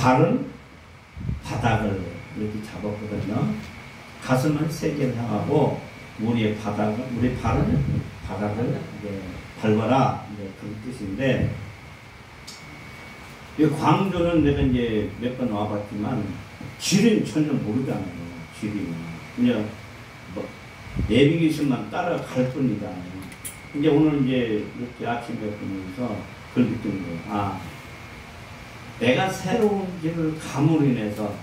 발은 바닥을 이렇게 잡았거든요. 가슴은 세계를 향하고 우리 발은 바닥을 이제 밟아라, 이제 그런 뜻인데, 이 광주는 내가 이제 몇 번 와봤지만 지리는 전혀 모르잖아요. 지리는 그냥 뭐 내비게이션만 따라갈 뿐이다. 이제 오늘 이제 이렇게 아침에 보면서 그걸 느낀 거예요. 아, 내가 새로운 길을 감으로 인해서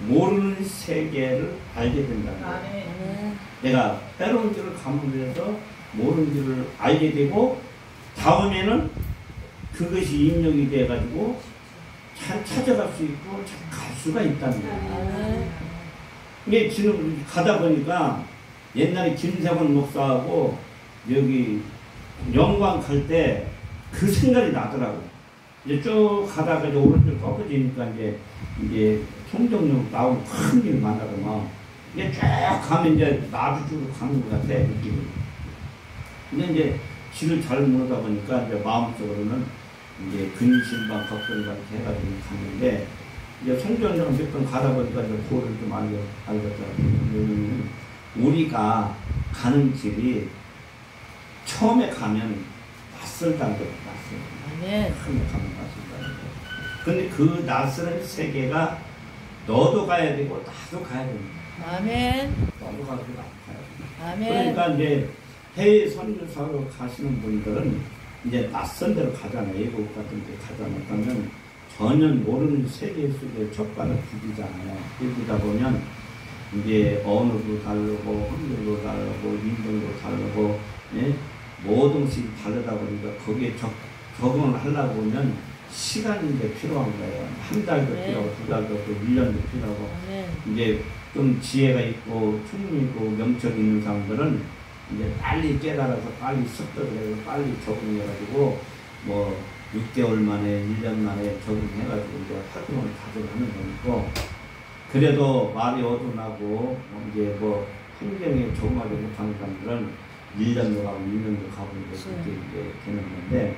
모르는 세계를 알게 된다는 거예요. 내가 새로운 길을 감으로 인해서 모르는 길을 알게 되고, 다음에는 그것이 입력이 돼가지고 잘 찾아갈 수 있고 갈 수가 있다는 거예요. 이게 지금 가다 보니까 옛날에 김세권 목사하고 여기 영광 갈 때 그 생각이 나더라고. 이제 쭉 가다가 이제 오른쪽 꺾어지니까 이제 송정역 나오고 큰 길 만나더만 이제 쭉 가면 이제 나주 쪽으로 가는 것 같아, 느낌이. 근데 이제 길을 잘 모르다 보니까 이제 마음속으로는 이제 근심방, 걱정방 이렇게 해가지고 갔는데, 이제 송정역을 몇 번 가다 보니까 이제 그거를 좀 알겠더라고요. 우리가 가는 길이 처음에 가면 낯설다는 거예요. 낯설다. 처음에 가면 낯설다는 거예요. 근데 그 낯설은 세계가 너도 가야 되고 나도 가야 됩니다. 아멘. 너도 가고 나도 가야 됩니다. 아멘. 그러니까 이제 해외 선교사로 가시는 분들은 이제 낯선 데로 가잖아요. 외국 같은 데 가잖아요. 그러면 전혀 모르는 세계 속에 촉발을 부딪잖아요. 부딪다 보면 이제 언어도 다르고 환경도 다르고 인종도 다르고, 예? 모든 것이 다르다 보니까 거기에 적응을 하려고 보면 시간이 이제 필요한 거예요. 한 달도 필요하고 두 달도 필요하고 1년도 필요하고. 이제 좀 지혜가 있고 충이 있고 명철이 있는 사람들은 이제 빨리 깨달아서 빨리 습득을 해서 빨리 적응해가지고 뭐 6개월 만에 1년 만에 적응해가지고 이제 활동을 가져가는 거니까, 그래도 말이 어둔하고 이제 뭐 환경에 적응하지 못하는 사람들은 1년도 가고 2년도 가고 이제 되는 건데,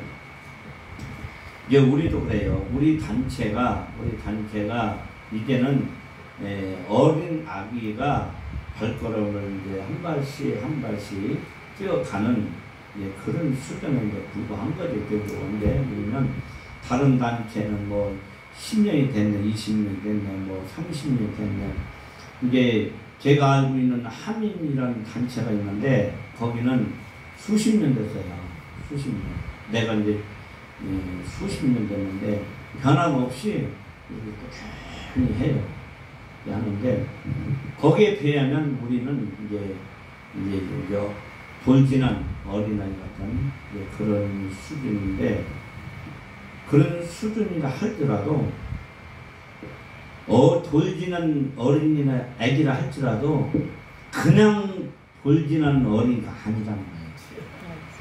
이제 우리도 그래요. 우리 단체가 이제는 어린 아기가 발걸음을 이제 한 발씩 뛰어가는 그런 수준에 이제 불과한 거죠. 결국은. 우리는 다른 단체는 뭐 10년이 됐네, 20년이 됐네, 뭐 30년이 됐네. 이제 제가 알고 있는 하민이라는 단체가 있는데 거기는 수십 년 됐어요. 수십 년. 내가 이제 수십 년 됐는데 변함없이 꾸준히 해요. 하는데 거기에 비하면 우리는 이제 돌진한 어린아이 같은 그런 수준인데, 그런 수준이라 할지라도 돌진한 어린이나 애기라 할지라도 그냥 돌진한 어린이가 아니잖아요.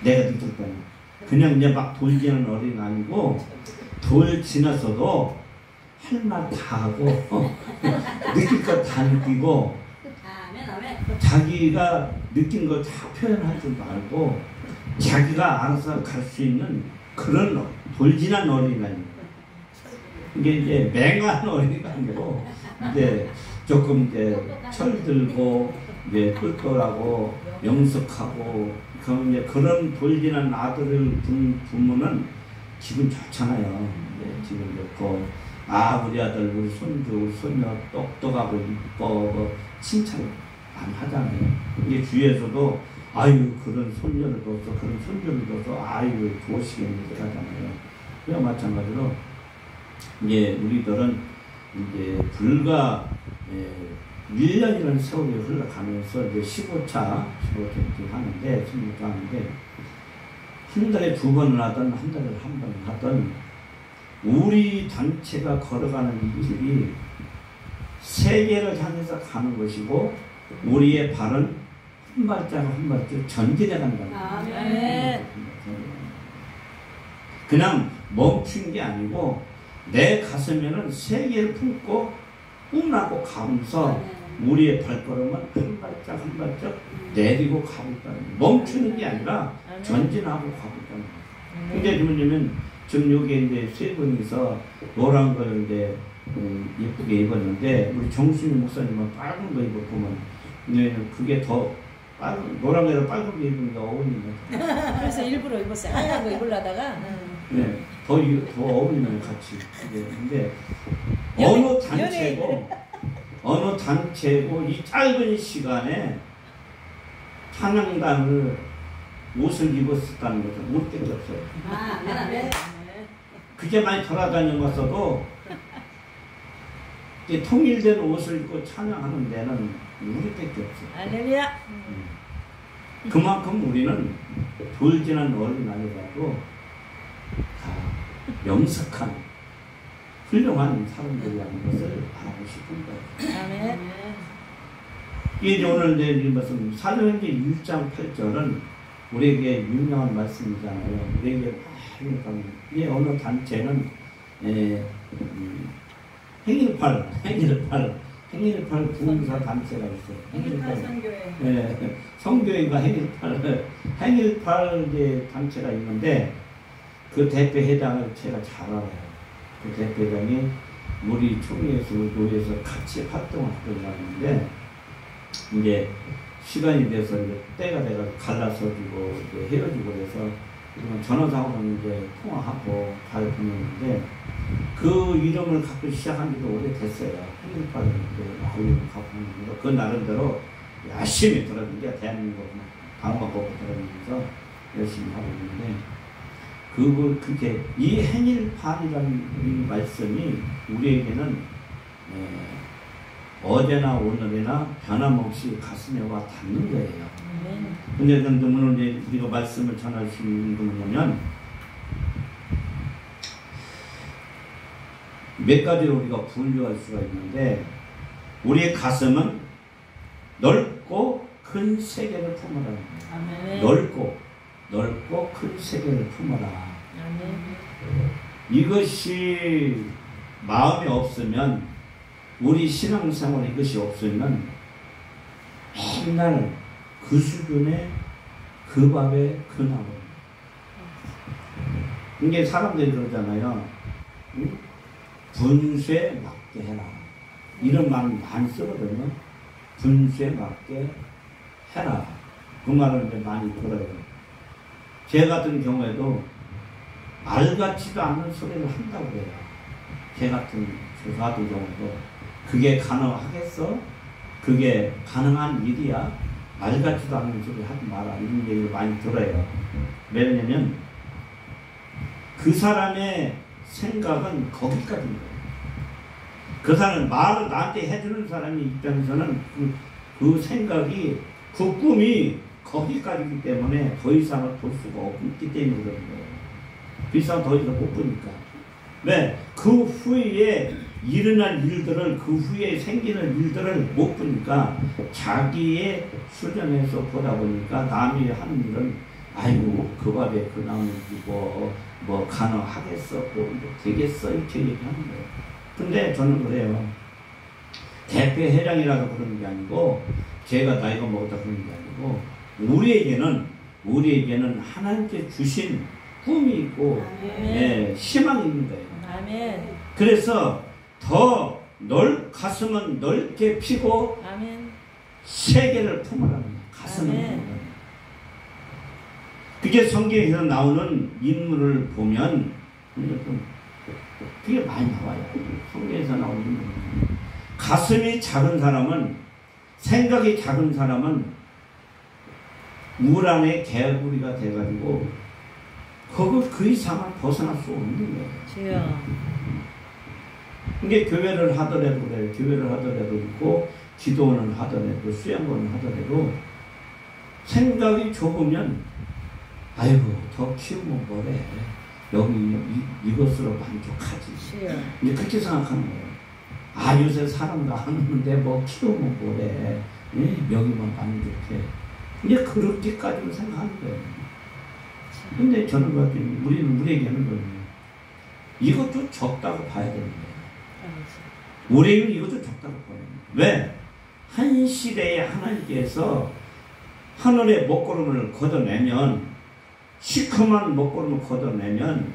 내가 느낄 때는 그냥 이제 막 돌진한 어린이가 아니고, 돌 지났어도 할 말 다 하고 느낄 거 다 느끼고 자기가 느낀 거 다 표현할 줄 알고 자기가 알아서 갈 수 있는 그런 돌진한 어린이가 이게 이제 맹한 어린이가 아니고 이제 조금 이제 철들고 이제 똘똘하고 영숙하고 그런 돌진한 아들을 둔 부모는 기분 좋잖아요. 기분 좋고, 아 우리 아들 우리 손주 우리 손녀 똑똑하고 이뻐 칭찬 많이 하잖아요. 이게 주위에서도 아유 그런 손녀를 둬서 그런 손주를 둬서 아유 좋으시겠네 하잖아요. 그와 마찬가지로 이제 우리들은 이제 불과 1년이라는 세월이 흘러가면서 이제 15차 이렇게 하는데 16차 하는데, 한 달에 2번을 하든 한 달에 1번을 하든 우리 단체가 걸어가는 이 길이 세계를 향해서 가는 것이고, 우리의 발은 한 발자국 한 발자국 전진해 간다. 그냥 멈춘 게 아니고 내 가슴에는 세계를 품고 꿈나고 가면서 우리의 발걸음은 한 발짝 한 발짝 내리고 가고 있다는 거예요. 멈추는 게 아니라 전진하고 가고 있다는 거예요. 근데 뭐냐면 지금 여기 이제 세 분이서 노란 걸 이제 예쁘게 입었는데 우리 정순이 목사님은 빨간 거 입었구만. 근데 그게 더 빨간 노란 거에다 빨간 거 입으니까 어울리네. 그래서 일부러 입었어요. 하얀 거 입으려다가. 네, 더 어울리면 같이. 네, 근데 어느 단체고 이 짧은 시간에 찬양단을 옷을 입었었다는 것은 못 느꼈어요. 네. 그게 많이 돌아다니면서도 통일된 옷을 입고 찬양하는 데는 우리밖에 없어요. 할렐루야. 그만큼 우리는 돌지난 어린아이라도 다 명석한 훌륭한 사람들이라는 것을 알고 싶은 거예요. 아멘. 이제 오늘 내일 말씀 사도행전 1장 8절은 우리에게 유명한 말씀이잖아요. 우리에게 이 어느 단체는 행일팔 부흥사 단체가 있어요. 행일팔 선교회. 성교회가 행일팔 단체가 있는데 그 대표회장을 제가 잘 알아요. 그 대표회장이 우리 총회에서 같이 활동을 하려고 이제 시간이 돼서 이제 때가 돼서 갈라서지고 이제 헤어지고 그래서 전화상으로 이제 통화하고 잘 보냈는데 그 이름을 갖고 시작한 지도 오래됐어요. 행일팔을 이제 갖고 있는데 그 나름대로 열심히 돌아다니까 대한민국 방방곡곡 돌아다니면서 열심히 하고 있는데 그게 이 행일팔이라는 이 말씀이 우리에게는 어제나 오늘이나 변함없이 가슴에 와 닿는 거예요. 근데 오늘 이제 우리가 말씀을 전할 수 있는 건 뭐냐면 몇 가지로 우리가 분류할 수가 있는데 우리의 가슴은 넓고 큰 세계를 품어라. 아멘. 넓고 큰 세계를 품어라. 아멘. 이것이 마음에 없으면 우리 신앙생활 이것이 없으면 맨날 그 수준의 그 밥에 그 나무. 이게 사람들이 그러잖아요. 응? 분수에 맞게 해라. 이런 말 많이 쓰거든요. 분수에 맞게 해라. 그 말을 이제 많이 들어요. 제 같은 경우에도 말 같지도 않은 소리를 한다고 해요. 제 같은 경우에도 그게 가능하겠어? 그게 가능한 일이야? 말 같지도 않은 소리 하지 마라. 이런 얘기를 많이 들어요. 왜냐면 그 사람의 생각은 거기까지입니다. 그 사람 말을 나한테 해주는 사람의 입장에서는 그 생각이 그 꿈이 거기까지이기 때문에 더 이상을 볼 수가 없기 때문에 그런 거예요. 그 이상 더 이상 못 보니까. 왜? 그 후에 일어날 일들을 그 후에 생기는 일들을 못 보니까 자기의 수준에서 보다 보니까 남이 하는 일은 아이고 그 밥에 그 나무 주고 뭐 가능하겠어 뭐 되겠어 이렇게 얘기하는 거예요. 근데 저는 그래요. 대표회장이라서 그러는 게 아니고 제가 나이가 먹었다 그러는 게 아니고 우리에게는 하나님께 주신 꿈이 있고 희망이 있는 거예요. 아멘. 그래서 더 가슴은 넓게 피고 아멘. 세계를 품으라는 거예요. 가슴을 품으라는. 그게 성경에서 나오는 인물을 보면 그게 많이 나와요. 성경에서 나오는 인물. 가슴이 작은 사람은 생각이 작은 사람은 물 안에 개구리가 돼가지고 그 이상을 벗어날 수 없는 거예요. 이게 교회를 하더라도 그래요. 교회를 하더라도 있고 기도원을 하더라도 수양원을 하더라도 생각이 좁으면 아이고 더 키우면 뭐래. 여기 이것으로 만족하지. 이제 그렇게 생각하는 거예요. 아 요새 사람도 안 오는데 뭐 키우면 뭐래. 여기만 만족해. 이제 그렇게까지는 생각하는 거예요. 근데 저는 우리에게는 이것도 적다고 봐야 되는 거예요. 우리에게는 이것도 적다고 봐야 돼요. 왜? 한 시대에 하나님께서 하늘의 먹구름을 걷어내면 시커먼 먹구름을 걷어내면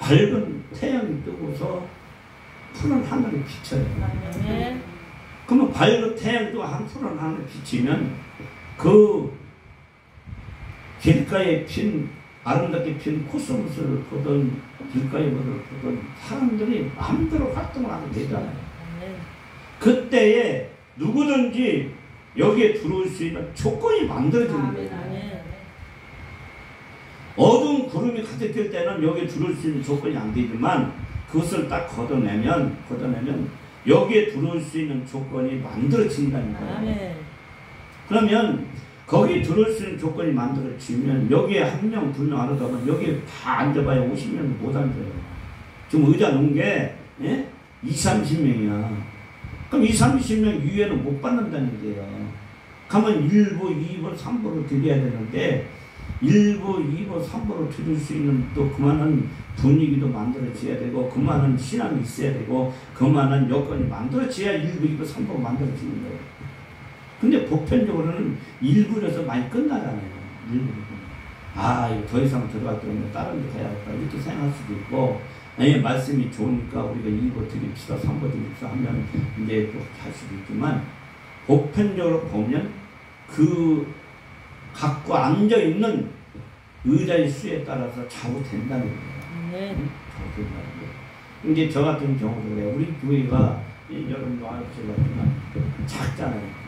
밝은 태양이 뜨고서 푸른 하늘이 비쳐요. 아멘. 그러면 밝은 태양도 한 푸른 하늘이 비치면 그 길가에 핀 아름답게 핀 코스모스를 보던 길가에 보던 사람들이 마음대로 활동을 하게 되잖아요. 아멘. 그때에 누구든지 여기에 들어올 수 있는 조건이 만들어지는 거예요. 아멘. 어두운 구름이 가득할 때는 여기에 들어올 수 있는 조건이 안 되지만 그것을 딱 걷어내면 여기에 들어올 수 있는 조건이 만들어진다는 거예요. 아멘. 그러면 거기에 들어올 수 있는 조건이 만들어지면 여기에 한 명, 두 명 하다 보면 여기에 다 앉아봐야 50명도 못 앉아요. 지금 의자 놓은 게 20, 30명이야. 그럼 20, 30명 이외에는 못 받는다는 얘기예요. 가면 1부, 2부, 3부로 드려야 되는데 1부, 2부, 3부로 드릴 수 있는 또 그만한 분위기도 만들어져야 되고 그만한 신앙이 있어야 되고 그만한 여건이 만들어져야 1부, 2부, 3부가 만들어지는 거예요. 근데 보편적으로는 1부에서 많이 끝나잖아요. 1부. 이거 더 이상 들어갈 때는 다른 데 가야겠다 이렇게 생각할 수도 있고 아니 말씀이 좋으니까 우리가 2부 드립시다 3부 드립시다 하면 이제 또 할 수도 있지만 보편적으로 보면 그 갖고 앉아있는 의자의 수에 따라서 좌우 된다는 거예요. 네. 좌우 된다는 거예요. 이제 저 같은 경우도 그래요. 우리 교회가 여러분도 아시겠지만 작잖아요.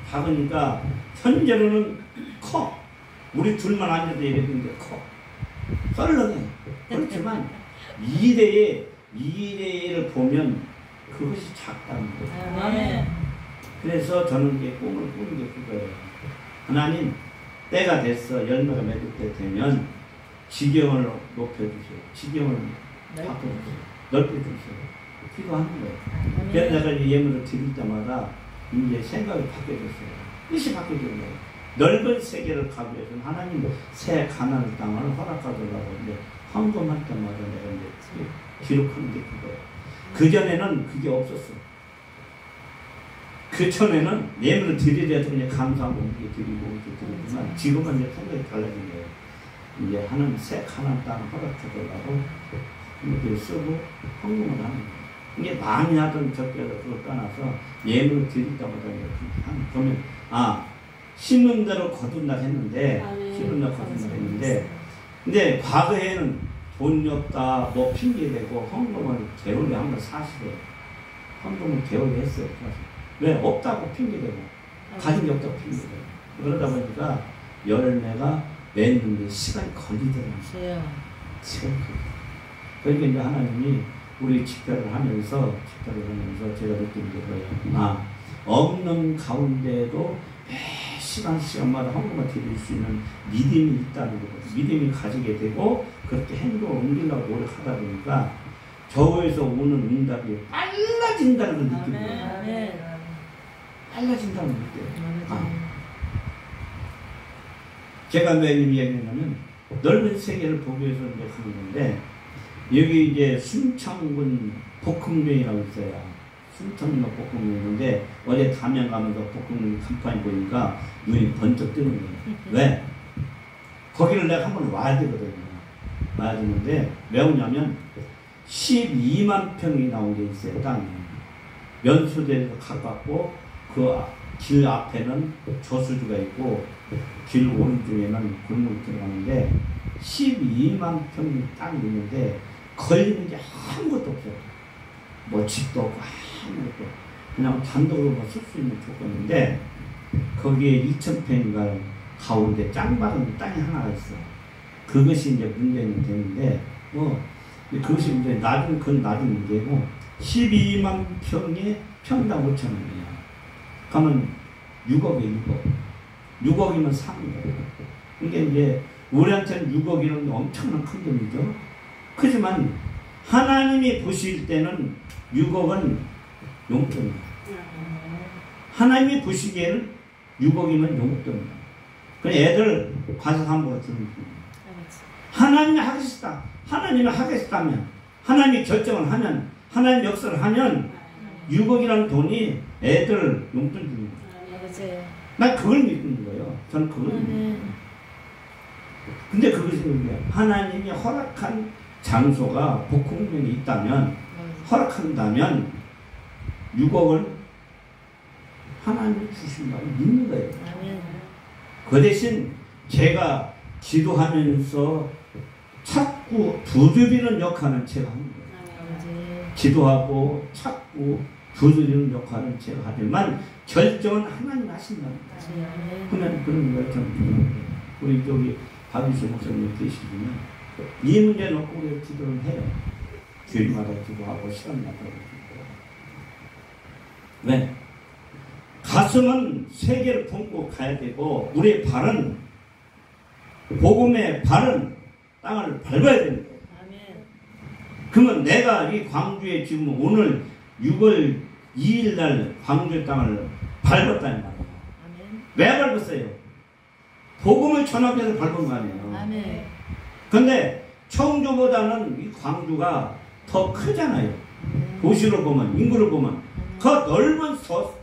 작으니까 현재로는 커. 우리 둘만 앉아도 이랬는데 커. 썰렁해. 그렇지만 미래를 보면 그것이 작다는 거예요. 아멘. 그래서 저는 이제 꿈을 꾸는 게 그거예요. 하나님, 때가 됐어. 열매가 맺을 때 되면 지경을 높여주세요. 지경을 바꿔주세요. 넓혀주세요. 기도하는 거예요. 그래서 내가 이 예물을 드릴 때마다 이제 생각이 바뀌어졌어요. 뜻이 바뀌어진 거예요. 넓은 세계를 가기 위해서는 하나님 새 가나안 땅을 허락하더라고. 이제 헌금할 때마다 내가 이제 기록하는 게 그거예요. 그전에는 그게 없었어. 그전에는 예물을 드리려 도 그냥 감사하고 이렇게 드리고 이렇게 드리지만 지금은 이제 생각이 달라진 거예요. 이제 하나님 새 가나안 땅을 허락하더라고. 이렇게 쓰고 헌금을 하는 거예요. 이게 많이 하던 적게도 그걸 떠나서 예물을 드릴 때마다 이렇게 하는 그러면 심는 대로 거둔다 했는데 심는 대로 거둔다 했는데 근데 과거에는 돈이 없다 뭐 핑계대고 헌금을 게을리 한 건 사실이에요. 헌금을 게을리 했어요. 왜? 없다고 핑계대고 가진 게 없다고 핑계대고 그러다 보니까 열매가 맺는데 시간이 걸리더라고요. 시간이 걸리더라고요. 그러니까 이제 하나님이 우리 집회를 하면서 제가 느낀 게 그래요. 없는 가운데도 매 시간마다 헌금을 드릴 수 있는 믿음이 있다는 거거든요. 믿음이 가지게 되고 그렇게 행동을 옮기려고 노력하다 보니까 저에서 오는 응답이 빨라진다는 걸 느끼는 거예요. 빨라진다는 걸 느껴요. 제가 왜 이야기하냐면 넓은 세계를 보기 위해서 이제 하는 건데 여기 이제 순창군 볶음면이라고 있어요. 순창군 볶음면인데 어제 담양 가면서 볶음면 간판이 보니까 눈이 번쩍 뜨는 거예요. 왜? 거기를 내가 한번 와야 되거든요. 와야 되는데 왜 오냐면 12만 평이 나온 게 있어요. 땅에. 면수대에서 가깝고 그 길 앞에는 저수지가 있고 길 오른쪽에는 골목이 들어가는데 12만 평의 땅이 있는데 걸리는 게 아무것도 없어요. 뭐 집도 없고 아무것도 그냥 단독으로 쓸 수 있는 조건인데 거기에 2,000평인가 가운데 짱박은 땅이 하나가 있어. 그것이 이제 문제는 되는데 그것이 이제 그건 나중 문제고 12만 평에 평당 5,000원이야. 그러면 6억에 6억이면 사는 거예요. 그러니까 이제 우리한테는 6억이면 엄청난 큰 돈이죠. 그렇지만 하나님이 보실 때는 6억은 용돈이에요. 하나님이 보시기에는 6억이면 용돈이에요. 그래 애들 과세상보로 주는 거예요. 하나님이 하겠다. 하나님이 하겠다면 하나님이 결정을 하면 하나님 역사를 하면 6억이라는 돈이 애들 용돈 주는 거예요. 난 그걸 믿는 거예요. 저는 그걸 믿는 거예요. 근데 그것이 뭐예요? 하나님이 허락한 장소가 복흥면에 있다면 허락한다면 6억을 하나님이 주신다고 믿는 거예요. 아멘. 그 대신 제가 기도하면서 찾고 두드리는 역할은 제가 하는 거예요. 아멘. 기도하고 찾고 두드리는 역할은 제가 하지만 결정은 하나님 하신다는 거예요. 아멘. 그러면 그런 걸 좀 우리 저기 박유수 목사님 계시지만 이 문제 놓고 우리가 기도를 해요. 주일마다 기도하고 시간마다 기도하고. 왜? 가슴은 세계를 품고 가야 되고 우리의 발은 복음의 발은 땅을 밟아야 되는 거예요. 아멘. 그러면 내가 이 광주에 지금 오늘 6월 2일 날 광주 땅을 밟았다는 말이에요. 아멘. 왜 밟았어요? 복음을 전하기 위해서 밟은 거 아니에요. 아멘. 근데 청주보다는 이 광주가 더 크잖아요. 아멘. 도시로 보면, 인구를 보면 아멘. 더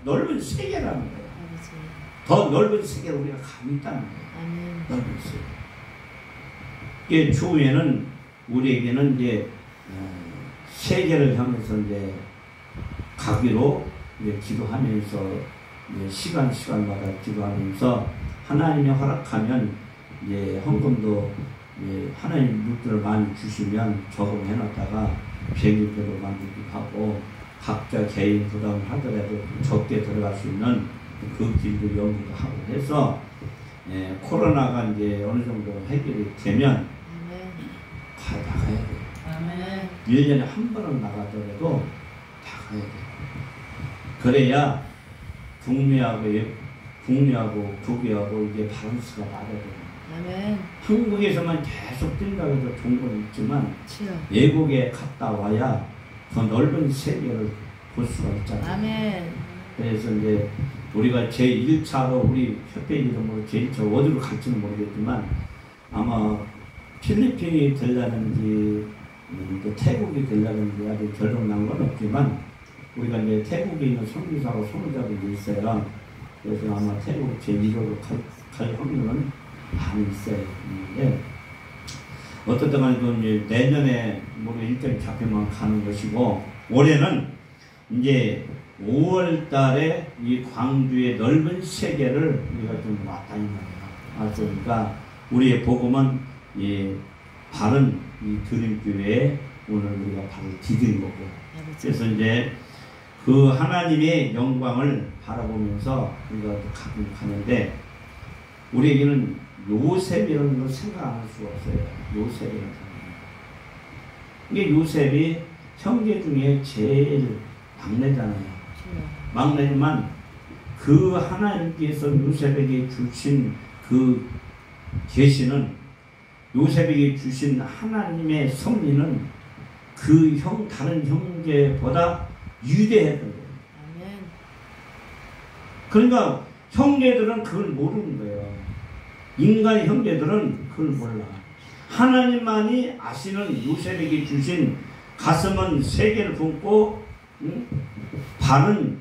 넓은 세계라는 거예요. 아버지. 더 넓은 세계를 우리가 가고 있다는 거예요. 아멘. 넓은 세계. 이게 주에는 우리에게는 이제 세계를 향해서 이제 가기로 이제 기도하면서 이제 시간마다 기도하면서 하나님이 허락하면 이제 헌금도 이제 하나님 물들을 많이 주시면 저금 해놨다가 비행기표도 만들기도 하고 각자 개인 부담을 하더라도 적게 들어갈 수 있는 그 길도 연구도 하고 해서 코로나가 이제 어느 정도 해결이 되면 나가야 돼요. 아멘. 1년에 한 번은 나가더라도 나가야 돼요. 그래야 북미하고 북유하고 이게 밸런스가 맞아야 돼요. 아멘. 한국에서만 계속 뛴다고 해서 좋은 건 있지만 치여. 외국에 갔다 와야 더 넓은 세계를 볼 수가 있잖아요. 아멘. 그래서 이제 우리가 제1차로 우리 협회 이름으로 제1차 어디로 갈지는 모르겠지만 아마 필리핀이 되려는지 또 태국이 되려는지 아직 결론 난 건 없지만 우리가 이제 태국에 있는 선교사하고 선교자들이 있어요. 그래서 아마 태국 제1호로 갈 확률은 많이 있어요. 근데 어떻든 간에 이제 내년에 뭐 일정이 잡히면 가는 것이고 올해는 이제 5월 달에 이 광주의 넓은 세계를 우리가 좀 왔다는 거예요. 그러니까 우리의 복음은 발은 이 드림교회에 오늘 우리가 발을 디딘 거고. 그래서 이제 그 하나님의 영광을 바라보면서 우리가 가는데 우리에게는 요셉이라는 걸 생각 안 할 수가 없어요. 요셉이라는 사람. 이게 요셉이 형제 중에 제일 막내잖아요. 막내지만 그 하나님께서 요셉에게 주신 그 계시는 요셉에게 주신 하나님의 섭리는 그 다른 형제보다 위대했던 거예요. 아멘. 그러니까 형제들은 그걸 모르는 거예요. 인간의 형제들은 그걸 몰라. 하나님만이 아시는 요셉에게 주신 가슴은 세계를 품고 발은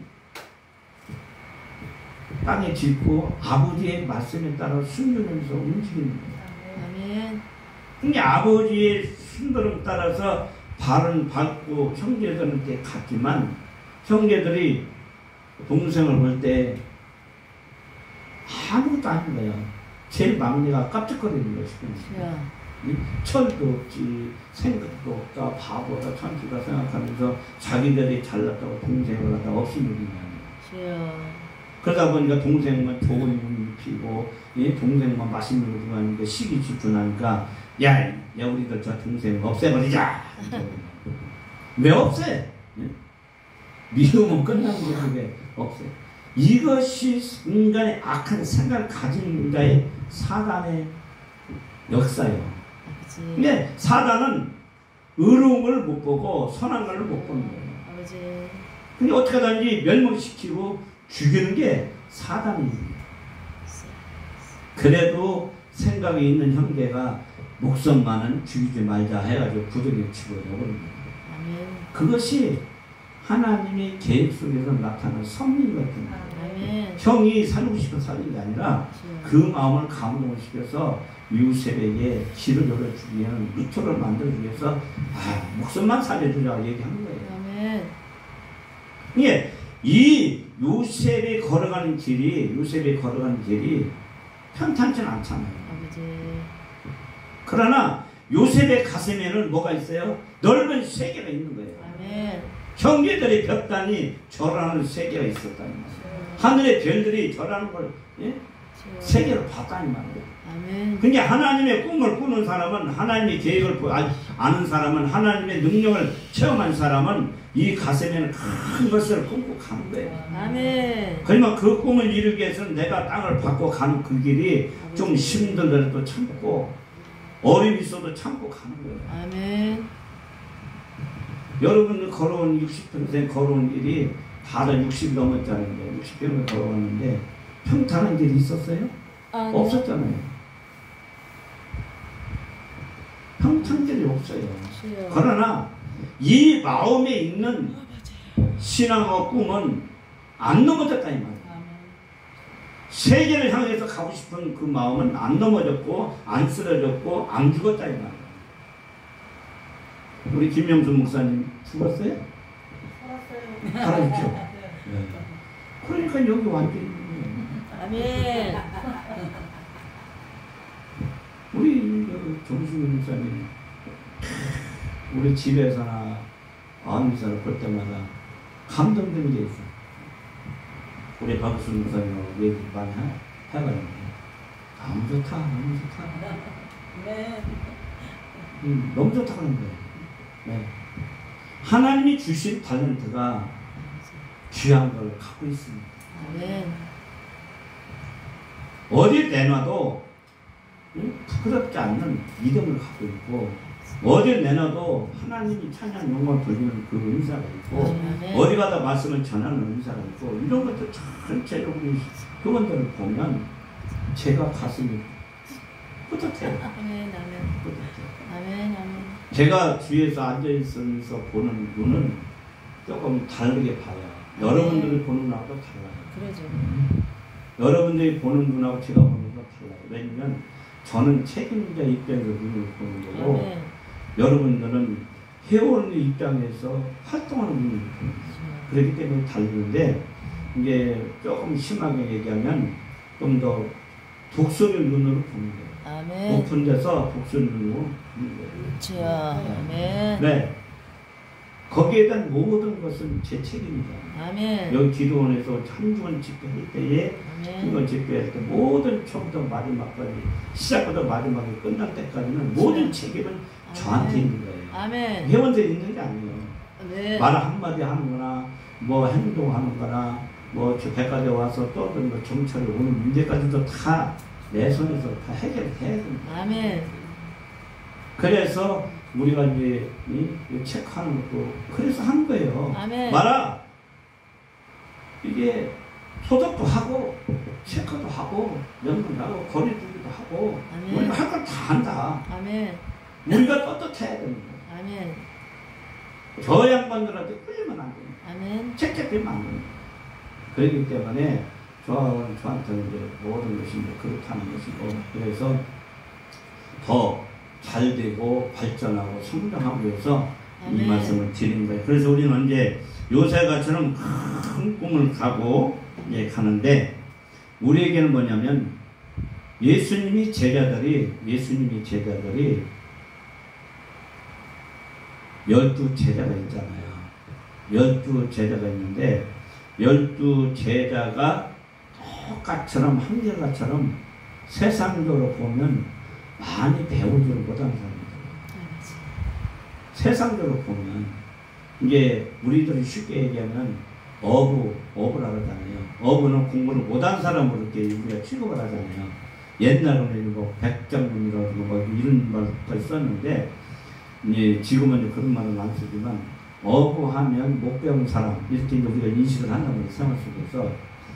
땅에 짚고 아버지의 말씀에 따라 순종하면서 움직이는 거예요. 아멘. 그러니까 아버지의 순도를 따라서 발은 밟고 형제들한테 갔지만 형제들이 동생을 볼 때 아무것도 아닌 거예요. 제일 막내가 깜짝거리는 것이거든요. 철도 없지 생각도 없다 바보다 천지다 생각하면서 자기들이 잘났다고 동생을 갖다 없애는 거예요. 그러다 보니까 동생만 좋은 물 피고 동생만 맛있는 거 좋아하니까 시기 집중하니까 야 우리들 저 동생 없애버리자. 왜 없애? 미우면 끝나는 거지 왜 없애? 이것이 인간의 악한 생각을 가진 자의 사단의 역사예요. 근데 사단은 의로운 걸 못 보고 선한 걸 못 보는 거예요. 근데 어떻게 하든지 멸망시키고 죽이는 게 사단입니다. 그래도 생각이 있는 형제가 목숨만은 죽이지 말자 해가지고 구덩이에 집어넣어버린 거예요. 그것이 하나님의 계획 속에서 나타난 섭리 같은 거예요. 아멘. 형이 살고 싶어 사는 게 아니라 그 마음을 감동을 시켜서 요셉에게 길을 열어주기 위한 루트를 만들어주기 위해서 목숨만 살려주자 얘기한 거예요. 아멘. 예, 이 요셉이 걸어가는 길이 편탄치는 않잖아요. 아버지. 그러나 요셉의 가슴에는 뭐가 있어요? 넓은 세계가 있는 거예요. 아멘. 형제들의 벽단이 절하는 세계가 있었다는 거예요. 하늘의 별들이 절하는 걸 세계를 봤다는 말이에요. 아멘. 그러니까 하나님의 꿈을 꾸는 사람은, 하나님의 계획을 아는 사람은, 하나님의 능력을 체험한 사람은 이 가슴에는 큰 것을 꿈고 가는 거예요. 아멘. 그러면 그 꿈을 이루기 위해서는 내가 땅을 받고 가는 그 길이 좀 힘들더라도 참고 어려움이 있어도 참고 가는 거예요. 아멘. 여러분 걸어온 60평생 걸어온 길이 다들 60이 넘었잖아요. 60평을 걸어왔는데 평탄한 길이 있었어요? 없었잖아요. 평탄한 길이 없어요. 그러나 이 마음에 있는 신앙과 꿈은 안 넘어졌다 이 말이에요. 세계를 향해서 가고 싶은 그 마음은 안 넘어졌고 안 쓰러졌고 안 죽었다 이 말이에요. 우리 김명수 목사님 죽었어요? 살았죠. 네. 그러니까 여기 완전히 아멘. 우리 정수민 목사님 우리 집에서나 아미사를 볼 때마다 감동되는 게 있어. 우리 박수 목사님하고 얘기 많이 해가지고 너무 좋다, 너무 좋다. 네. 너무 좋다 그런 거예요. 네. 하나님이 주신 탤런트가 귀한 걸 갖고 있습니다. 아멘. 어디 내놔도 부끄럽지 않는 믿음을 갖고 있고 어디 내놔도 하나님이 찬양 영광을 돌리는 그 은사가 있고 아멘. 어디 가다 말씀을 전하는 은사가 있고 이런 것들 전체적으로 그분들을 보면 제가 가슴이 뿌듯해요. 아멘. 아멘. 뿌듯해요. 아멘. 아멘. 제가 뒤에서 앉아있으면서 보는 눈은 조금 다르게 봐요. 여러분들이 보는 눈하고 달라요. 그러죠. 여러분들이 보는 눈하고 제가 보는 눈하고 달라요. 왜냐면 저는 책임자 입장에서 눈을 보는 거고 아멘. 여러분들은 회원의 입장에서 활동하는 눈을 보는 거예요. 그렇기 때문에 다르는데 이게 조금 심하게 얘기하면 좀 더 독수리 눈으로 보는 거예요. 아멘. 높은 데서 독수리 눈으로 보는 거예요. 주여. 아멘. 네. 거기에 대한 모든 것은 제 책임이다. 아멘. 여기 기도원에서 한 주간 집회할 때에 아멘. 한주간 집회할 때 모든 처음부터 마지막까지 시작부터 마지막에 끝날 때까지는 모든 책임은 저한테 있는 거예요. 아멘. 회원들이 있는 게 아니에요. 네. 말 한마디 하는 거나 뭐 행동하는 거나 뭐 저 백화점에 와서 떠든 뭐 경찰이 오는 문제까지도 다 내 손에서 다 해결해야 됩니다. 아멘. 그래서 우리가 이제 이 체크하는 것도 그래서 한 거예요. 아멘. 말아 이게 소독도 하고 체크도 하고 명분도 하고 거리두기도 하고 아멘. 우리가 할 걸 다 한다. 아멘. 우리가 떳떳해야 됩니다. 아멘. 저 양반들한테 끌리면 안 됩니다. 아멘. 책잡히면 안 됩니다. 그렇기 때문에 저한테는 이제 모든 것이 이제 그렇다는 것이고 그래서 더 잘 되고 발전하고 성장하기 위해서 아멘. 이 말씀을 드린 거예요. 그래서 우리는 이제 요새가처럼 큰 꿈을 가고 이제 가는데 우리에게는 뭐냐면 예수님이 제자들이 12제자가 있잖아요. 12제자가 있는데 12제자가 똑같처럼 한결같처럼 세상적으로 보면 많이 배우지를 못하는 사람들. 세상적으로 보면 이게 우리들이 쉽게 얘기하면 어부라 그러잖아요. 어부는 공부를 못한 사람으로 이렇게 우리가 취급을 하잖아요. 옛날에는 뭐 백장군이라고 뭐 이런 말도 있었는데 이제 지금은 그런 말은 안 쓰지만 어부하면 못 배운 사람 이렇게 우리가 인식을 한다고 생활 속에서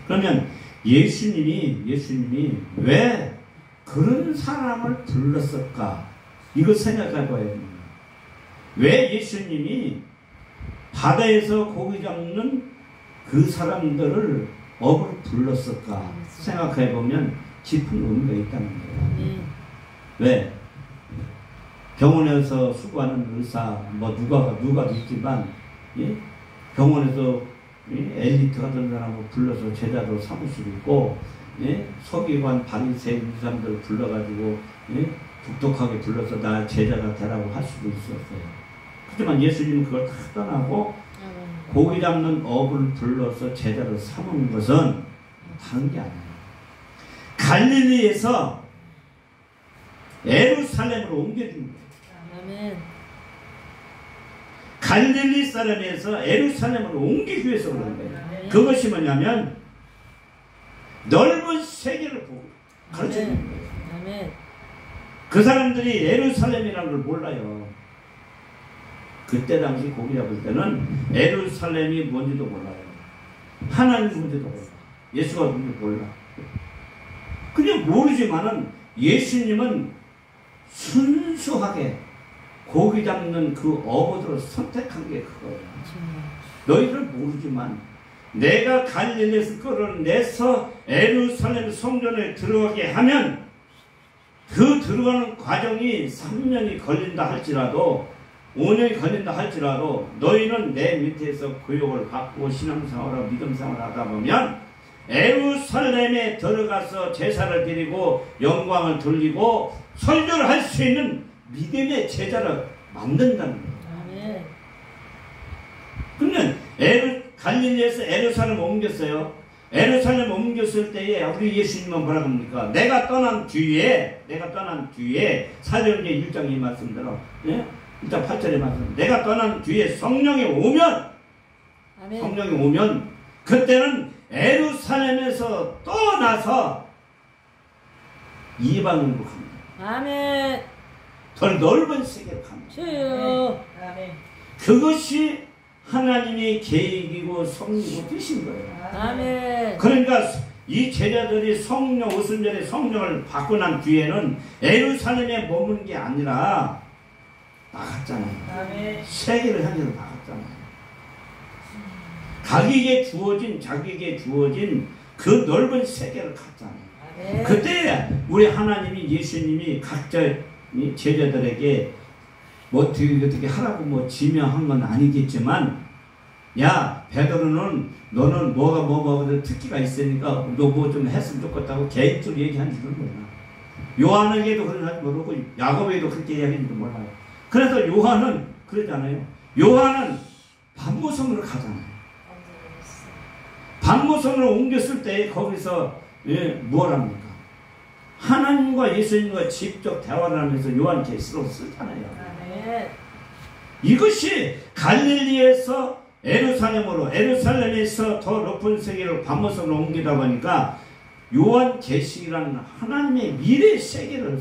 그러면 예수님이 왜 그런 사람을 불렀을까? 이거 생각해 봐야 됩니다. 왜 예수님이 바다에서 고기 잡는 그 사람들을 업을 불렀을까 생각해 보면 깊은 의미가 있다는 거예요. 왜? 병원에서 수고하는 의사 뭐 누가 있지만 예? 병원에서 엘리트 같은 사람을 불러서 제자로 삼을 수도 있고 예? 서기관 바리새인 이 사람들 불러가지고 예? 독특하게 불러서 나 제자가 되라고 할 수도 있었어요. 하지만 예수님은 그걸 다 떠나고 고기 잡는 업을 불러서 제자로 삼은 것은 다른 게 아니에요. 갈릴리에서 예루살렘으로 옮겨준 거예요. 아멘. 갈릴리 사람에서 예루살렘으로 옮기기 위해서 그런 거예요. 그것이 뭐냐면 넓은 세계를 가르쳐주는 거예요. 아멘. 그 사람들이 예루살렘이라는 걸 몰라요. 그때 당시 고기 잡을 때는 예루살렘이 뭔지도 몰라요. 하나님이 뭔지도 몰라. 예수가 뭔지 몰라. 그냥 모르지만은 예수님은 순수하게 고기 잡는 그 어부들을 선택한 게 그거예요. 너희들 모르지만 내가 갈릴리에서 끌어내서 예루살렘 성전에 들어가게 하면 그 들어가는 과정이 3년이 걸린다 할지라도 5년이 걸린다 할지라도 너희는 내 밑에서 교육을 받고 신앙생활하고 믿음생활을 하다 보면 예루살렘에 들어가서 제사를 드리고 영광을 돌리고 설교를 할 수 있는 믿음의 제자를 만든다는 거예요. 그러면 갈릴리에서 예루살렘 옮겼어요. 예루살렘 옮겼을 때에 우리 예수님은 뭐라고 합니까? 내가 떠난 뒤에 사도행전 1장 이 말씀대로 예? 1장 8절의 말씀 내가 떠난 뒤에 성령이 오면 아멘. 성령이 오면 그때는 예루살렘에서 떠나서 이방인으로 갑니다. 아멘. 더 넓은 세계로 갑니다. 주여. 아멘. 그것이 하나님의 계획이고 성리고 뜻인 거예요. 아멘. 그러니까 이 제자들이 성령 오순절에 성령을 받고 난 뒤에는 예루살렘에 머무는 게 아니라 나갔잖아요. 아멘. 세계를 향해서 나갔잖아요. 자기에게 주어진 그 넓은 세계를 갔잖아요. 아멘. 그때 우리 하나님이 예수님이 각자 제자들에게 뭐 어떻게 하라고 뭐 지명한 건 아니겠지만 야 베드로는 너는 뭐가 특기가 있으니까 너 뭐 좀 했으면 좋겠다고 개인적으로 얘기한 줄은 몰라. 요한에게도 그런 하지 모르고 야곱에게도 그렇게 얘기하는지도 몰라요. 그래서 요한은 그러잖아요. 요한은 반모섬으로 가잖아요. 반모섬으로 옮겼을 때 거기서 뭘 합니까? 하나님과 예수님과 직접 대화를 하면서 요한계시록을 쓰잖아요. 아멘. 이것이 갈릴리에서 예루살렘에서 더 높은 세계로 반모섬으로 옮기다 보니까 요한계시라는 하나님의 미래 세계를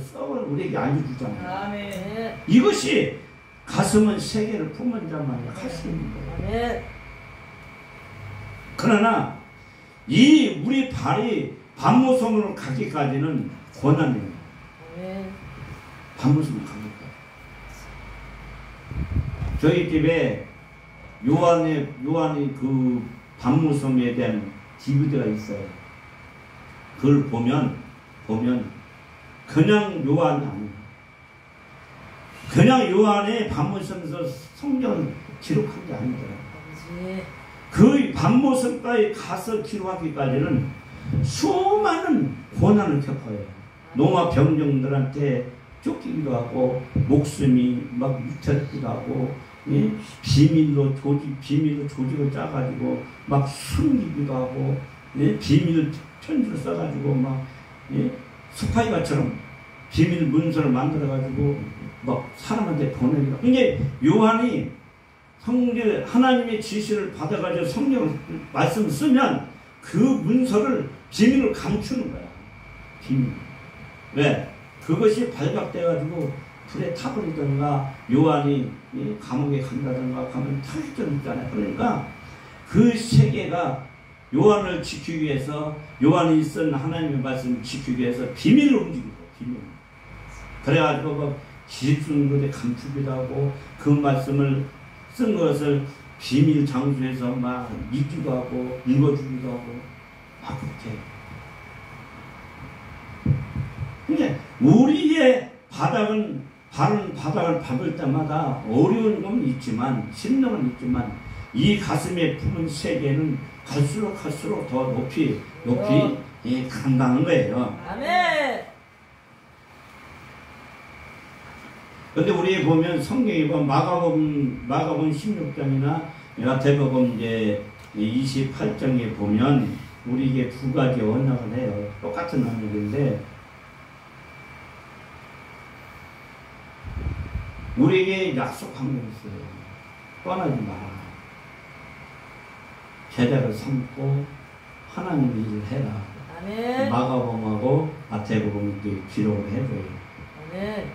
우리에게 알려주잖아요. 아멘. 이것이 가슴은 세계를 품은 자만이 할 수 있는 거예요. 아멘. 그러나 이 우리 발이 반모섬으로 가기까지는 고난이에요. 아멘. 반모섬으로 가기까지. 저희 집에 요한이 그 반모섬에 대한 DVD가 있어요. 그걸 보면 그냥 요한이 아니에요. 그냥 요한의 반모섬에서 성경을 기록한 게 아니더라고요. 아버지. 그 반모섬까지 가서 기록하기까지는 수많은 고난을 겪어요. 농화 병정들한테 쫓기기도 하고 목숨이 막 위태롭기도 하고 예? 비밀로 조직을 짜가지고 막 숨기기도 하고 예? 비밀 편지를 써가지고 막 예? 스파이가처럼 비밀 문서를 만들어가지고 막 사람한테 보내기도 하고. 이게 요한이 성경 하나님의 지시를 받아가지고 성경 말씀을 쓰면 그 문서를 비밀을 감추는 거야. 비밀. 왜? 그것이 발각돼가지고 불에 타버리든가 요한이 감옥에 간다든가 가면 탈전 있잖아요. 그러니까 그 세계가 요한을 지키기 위해서 요한이 쓴 하나님의 말씀을 지키기 위해서 비밀을 움직이고 비밀. 그래가지고 막 지식쓰는 것에 감추기도 하고 그 말씀을 쓴 것을 비밀 장소에서 막 읽기도 하고 읽어주기도 하고 그렇게. 근데 우리의 바른 바닥을 밟을 때마다 어려운 건 있지만, 신념은 있지만, 이 가슴에 품은 세계는 갈수록 더 높이 간다는 거예요. 아멘. 근데 우리 보면 성경에 보면 마가복음 16장이나 마태복음 이제 28장에 보면 우리에게 두 가지 언약을 해요. 똑같은 언약인데 우리에게 약속한 게 있어요. 떠나지 마라. 제자를 삼고 하나님의 일을 해라. 아멘. 마가복음하고 마태복음 이렇게 기록을 해줘요. 아멘.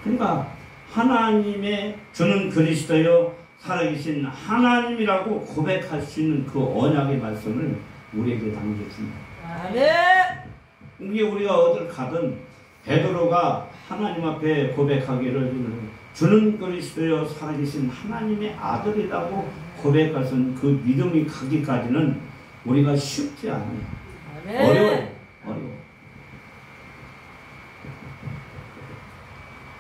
그러니까 하나님의 저는 그리스도요 살아계신 하나님이라고 고백할 수 있는 그 언약의 말씀을 우리에게 남겨줍니다. 아멘. 이게 우리가 어딜 가든 베드로가 하나님 앞에 고백하기를 주는 그리스도여 살아계신 하나님의 아들이라고 고백하신 그 믿음이 가기까지는 우리가 쉽지 않아요. 아멘. 어려워.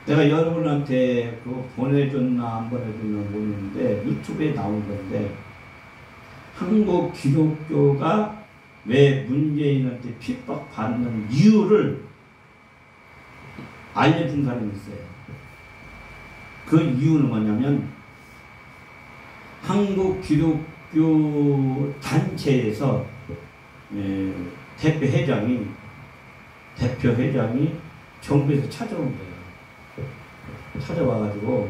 내가 여러분한테 그거 보내줬나 안 보내줬나 모르겠는데 유튜브에 나온 건데 한국 기독교가 왜 문재인한테 핍박받는 이유를 알려준 사람이 있어요. 그 이유는 뭐냐면 한국 기독교 단체에서 대표 회장이 정부에서 찾아온 거예요. 찾아와가지고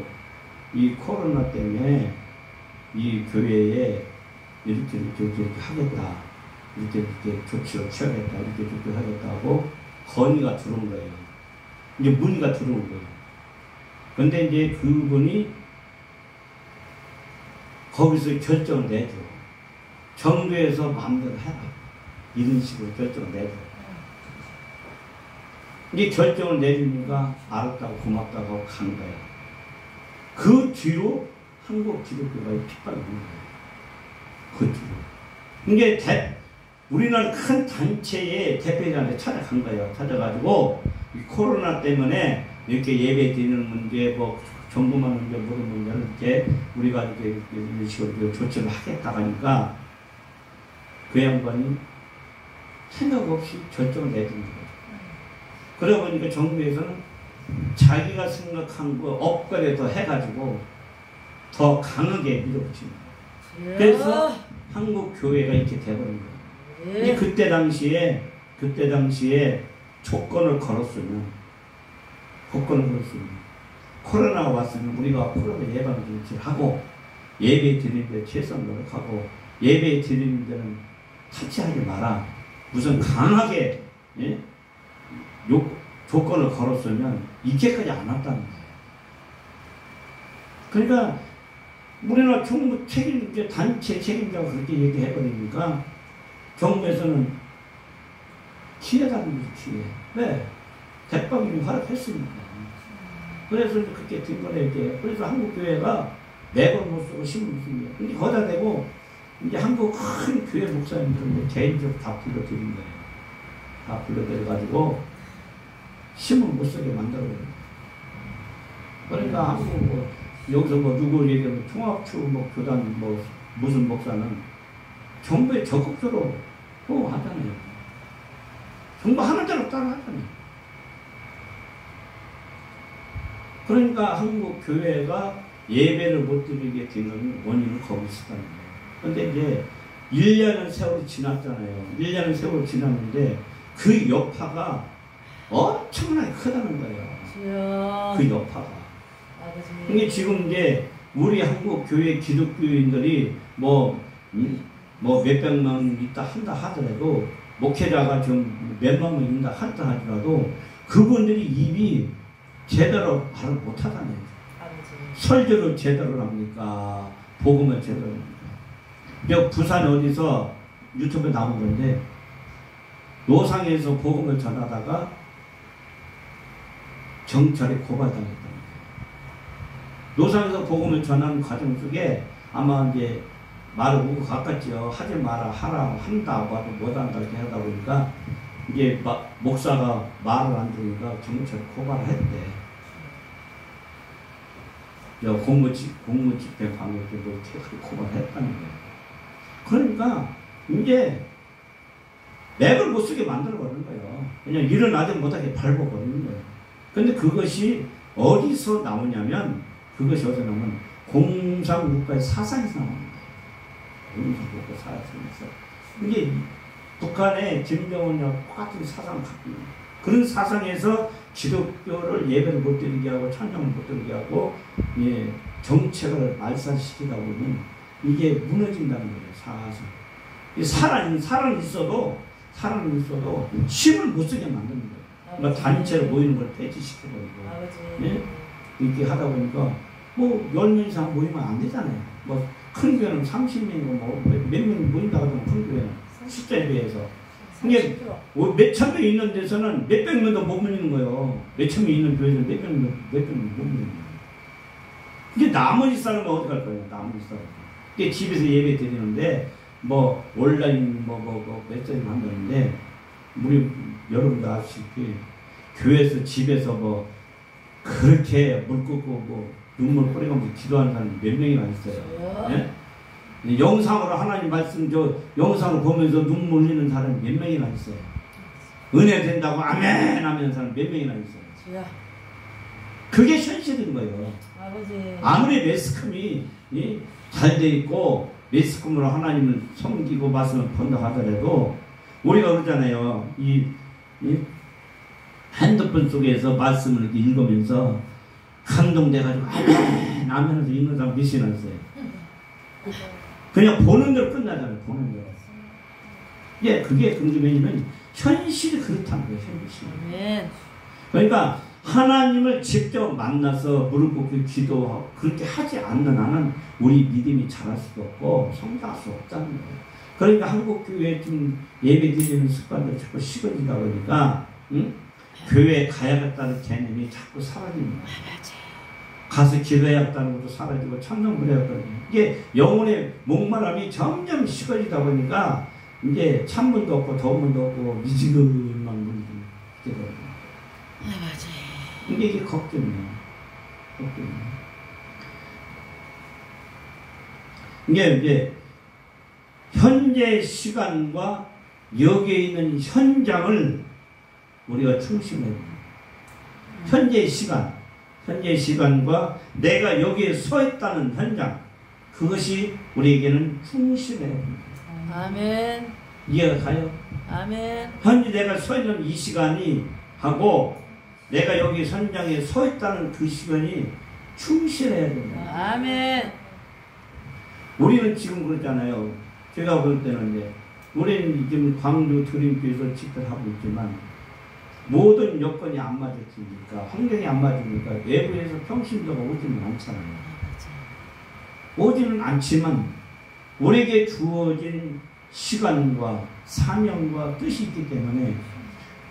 이 코로나 때문에 이 교회에 이렇게 하겠다, 이렇게 조치를 취하겠다, 이렇게 하겠다고 건의가 들어온 거예요. 이제 문의가 들어온 거예요. 근데 이제 그분이 거기서 결정을 내줘. 정부에서 마음대로 해라. 이런 식으로 결정을 내줘. 이게 결정을 내리니까 알았다고 고맙다고 하고 간 거예요. 그 뒤로 한국 기독교가 핍박이 오는 거예요. 그 뒤로. 이게 우리나라 큰 단체의 대표자한테 찾아간 거예요. 찾아가지고 이 코로나 때문에 이렇게 예배 드리는 문제, 뭐 정부만 문제, 모든 문제를 이렇게 우리가 이렇게 이런 식으로 조치를 하겠다 하니까 그 양반이 생각 없이 결정을 내준 거예요. 그러다 보니까 정부에서는 자기가 생각한 거 업그레이드 더 해가지고 더 강하게 밀어붙인 거예요. 그래서 한국 교회가 이렇게 돼버린 거예요. 예. 그때 당시에 조건을 걸었으면 코로나가 왔으면 우리가 코로나 예방 조치를 하고 예배 드리는 데 최선 노력하고 예배 드리는 데는 타치하지 마라. 무슨 강하게 조건을 걸었으면 이렇게까지 안 왔다는 거예요. 그러니까 우리나라 정부 단체 책임자가 그렇게 얘기해버리니까 정부에서는 기회라는 거지, 기회. 왜? 대법원이 허락했으니까. 그래서 그렇게 된 거래, 이제. 그래서 한국교회가 매번 못 쓰고 신문 쓰는 거예요. 근데 거기다 대고 이제 한국 큰 교회 목사님들은 개인적으로 다 불러드린 거예요. 다 불러드려가지고 신문 못 쓰게 만들어버려요. 그러니까 한국 여기서 누구 얘기하면 통합추 교단 무슨 목사는 정부에 적극적으로 호응하잖아요. 정부 하는 대로 따라하잖아요. 그러니까 한국 교회가 예배를 못 드리게 되는 원인은 거기 있었다는 거예요. 그런데 이제 1년의 세월이 지났잖아요. 1년의 세월이 지났는데 그 여파가 엄청나게 크다는 거예요. 그 여파가. 근데 지금 이제 우리 한국 교회 기독교인들이 몇백만 있다 한다 하더라도 목회자가 좀 몇만 명 있다 한다 하더라도 그분들이 입이 제대로 말을 못하다네요. 설교를 제대로 합니까? 복음을 제대로 합니까? 부산 어디서 유튜브에 나온 건데 노상에서 복음을 전하다가 경찰에 고발당했다는 거예요. 노상에서 복음을 전하는 과정 속에 아마 이제 말을 오고 가깝지요. 하지 마라, 하라, 한다고 하도 못한다 이렇게 하다 보니까 이게 목사가 말을 안 들으니까 경찰에 고발을 했대. 공무집행 방해죄로 고발을 했다는 거예요. 그러니까 이제 맥을 못 쓰게 만들어버리는 거예요. 그냥 일어나지 못하게 밟아버리는 거예요. 근데 그것이 어디서 나오냐면 공산국가의 사상에서 나오는 거예요. 공산국가 사상에서. 이게 북한의 김정은이랑 똑같은 사상을 갖고 있는 거예요. 그런 사상에서 기독교를 예배를 못 드리게 하고 찬양을 못 드리게 하고 정책을 말살시키다 보면 이게 무너진다는 거예요. 사상. 살은 있어도 힘을 못 쓰게 만드는 거예요. 그러니까 단체로 모이는 걸 폐지시켜버리고 이렇게 하다 보니까 10명 이상 모이면 안 되잖아요. 큰 교회는 30명이고 몇 명 모인다고 하면 큰 교회는 숫자에 비해서. 이게 몇천 명 있는 데서는 몇백 명도 못 모이는 거예요. 몇천 명 있는 교회는 몇백 명 못 모이는 거예요. 이게 나머지 사람은 어디 갈 거예요? 나머지 사람. 이게 집에서 예배 드리는데 온라인 메시지 한다는데 우리 여러분도 아시다시피 교회에서 집에서 그렇게 물 끓고 눈물 뿌리면서 기도하는 사람이 몇 명이나 있어요. 예? 영상으로 하나님 말씀 영상을 보면서 눈물 흘리는 사람이 몇 명이나 있어요. 은혜 된다고 아멘 하면 사람 몇 명이나 있어요. 그게 현실인 거예요. 아무리 매스컴이 잘 돼 있고 매스컴으로 하나님을 섬기고 말씀을 본다 하더라도 우리가 그러잖아요. 이 핸드폰 속에서 말씀을 이렇게 읽으면서 감동돼가지고 아멘 하면서 읽는 사람 몇이나 있어요. 그냥 보는 대로 끝나잖아요. 보는 대로. 그게 궁금해지면 현실이 그렇다는 거예요. 현실이. 그러니까 하나님을 직접 만나서 무릎 꿇고 기도하고 그렇게 하지 않는 한은 우리 믿음이 자랄 수도 없고 성장할 수 없다는 거예요. 그러니까 한국 교회에 좀 예배 드리는 습관도 자꾸 식어지다 보니까 교회에 가야겠다는 개념이 자꾸 사라지는 거예요. 가서 기도해야겠다는 것도 사라지고 찬송을 해야겠다는 거예요. 이게 영혼의 목마름이 점점 식어지다 보니까 이제 찬문도 없고 더운문도 없고 미지근한 물이 되거든요. 이게 걱정이에요. 이게 현재 시간과 여기에 있는 현장을 우리가 충실해야 돼요. 현재 시간과 내가 여기에 서 있다는 현장, 그것이 우리에게는 충실해야 됩니다. 아멘. 이해가 가요? 아멘. 현재 내가 서 있는 이 시간이 하고 내가 여기 현장에 서 있다는 그 시간이 충실해야 됩니다. 아멘. 우리는 지금 그렇잖아요. 제가 볼 때는 우리는 지금 광주 드림교에서 집회하고 있지만 모든 여건이 안 맞았으니까 환경이 안 맞으니까 외부에서 평신도가 오지는 않잖아요. 오지는 않지만 우리에게 주어진 시간과 사명과 뜻이 있기 때문에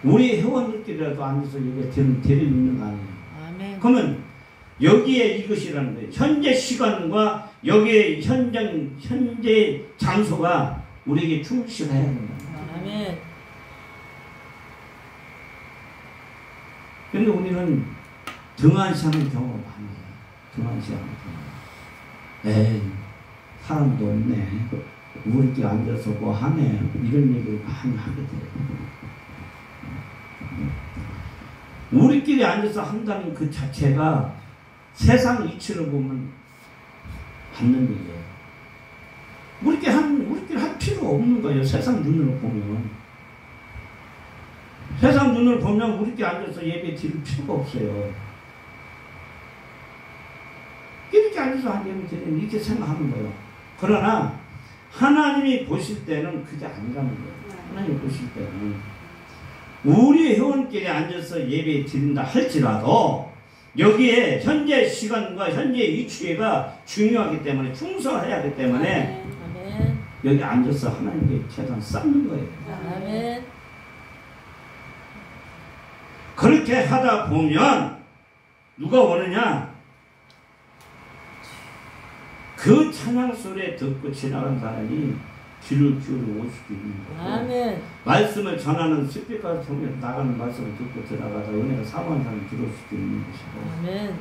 우리 회원들끼리라도 앉아서 여기에 데리고 있는 거 아니에요. 아멘. 그러면 여기에 이것이라는 거예요. 현재 시간과 여기에 현재 장소가 우리에게 충실해야 된다. 아멘. 그런데 우리는 등한시하는 경우가 많아요. 등한시하는 경우. 에이, 사람도 없네. 우리끼리 앉아서 뭐 하네. 이런 얘기를 많이 하게 돼요. 우리끼리 앉아서 한다는 그 자체가 세상 이치로 보면 받는 일이에요. 우리끼리 할 필요 없는 거예요. 세상 눈으로 보면. 세상 눈으로 보면 우리끼리 앉아서 예배 드릴 필요가 없어요. 이렇게 앉아서 예배 드리면 이렇게 생각하는 거예요. 그러나 하나님이 보실 때는 그게 아니라는 거예요. 하나님이 보실 때는 우리 회원끼리 앉아서 예배 드린다 할지라도 여기에 현재 시간과 현재 위치가 중요하기 때문에 충성해야 하기 때문에 아멘. 여기 앉아서 하나님께 최선 쌓는 거예요. 아멘. 그렇게 하다 보면 누가 오느냐? 그 찬양 소리에 듣고 지나간 사람이 귀를 기울여 올 수도 있는 거고 아멘. 말씀을 전하는 스피커를 통해 나가는 말씀을 듣고 들어가다 은혜가 사모하는 사람이 들어올 수도 있는 것이고 아멘.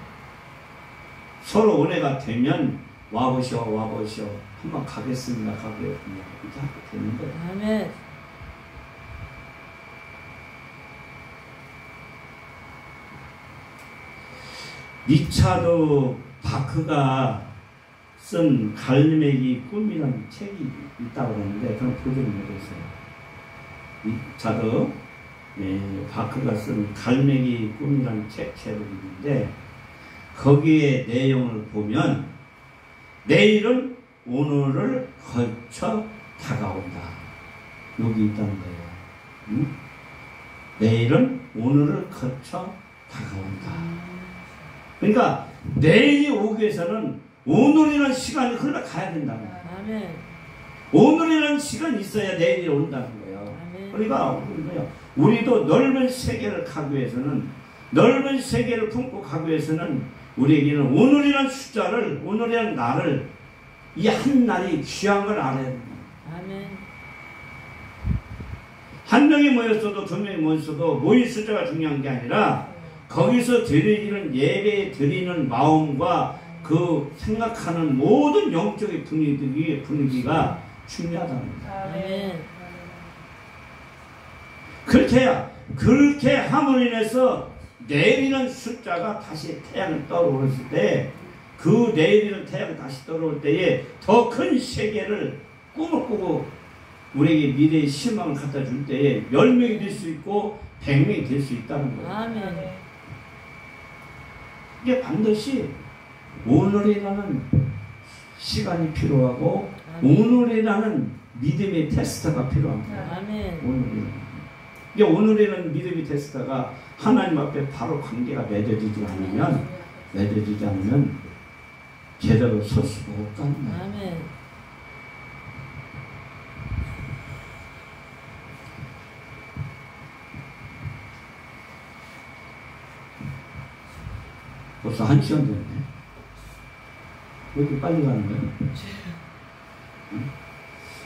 서로 은혜가 되면 와보시오 한번 가겠습니다 이렇게 하게 되는 거예요. 아멘. 리차드 바크가 쓴 갈매기 꿈이라는 책이 있다고 하는데 저는 보지를 못했어요. 리차드 바크가 쓴 갈매기 꿈이라는 책이 있는데 거기에 내용을 보면 내일은 오늘을 거쳐 다가온다. 여기 있다는 거예요. 응? 내일은 오늘을 거쳐 다가온다. 그러니까 내일이 오기 위해서는 오늘이라는 시간이 흘러가야 된다는 거예요. 아멘. 오늘이라는 시간이 있어야 내일이 온다는 거예요. 아멘. 그러니까 우리도 넓은 세계를 가기 위해서는 넓은 세계를 품고 가기 위해서는 우리에게는 오늘이라는 숫자를 오늘이라는 날을 이 한 날이 귀한 걸 알아야 됩니다. 아멘. 한 명이 모였어도 두 명이 모였어도 모인 숫자가 중요한 게 아니라 거기서 드리는 예배 드리는 마음과 그 생각하는 모든 영적인 분위기가 중요하답니다. 아멘. 그렇게 함으로 인해서 내일이라는 숫자가 다시 태양을 떠오르실 때 그 내일이라는 태양이 다시 떠오를 때에 더 큰 세계를 꿈을 꾸고 우리에게 미래의 희망을 갖다 줄 때에 10명이 될 수 있고 100명이 될 수 있다는 거예요. 아멘. 이게 반드시 오늘이라는 시간이 필요하고 오늘이라는 믿음의 테스트가 필요합니다. 아멘. 오늘이라는 믿음의 테스트가 하나님 앞에 바로 관계가 맺어지지 않으면 제대로 설 수가 없다는 거예요. 아멘. 벌써 1시간 됐네. 왜 이렇게 빨리 가는 거야? 응?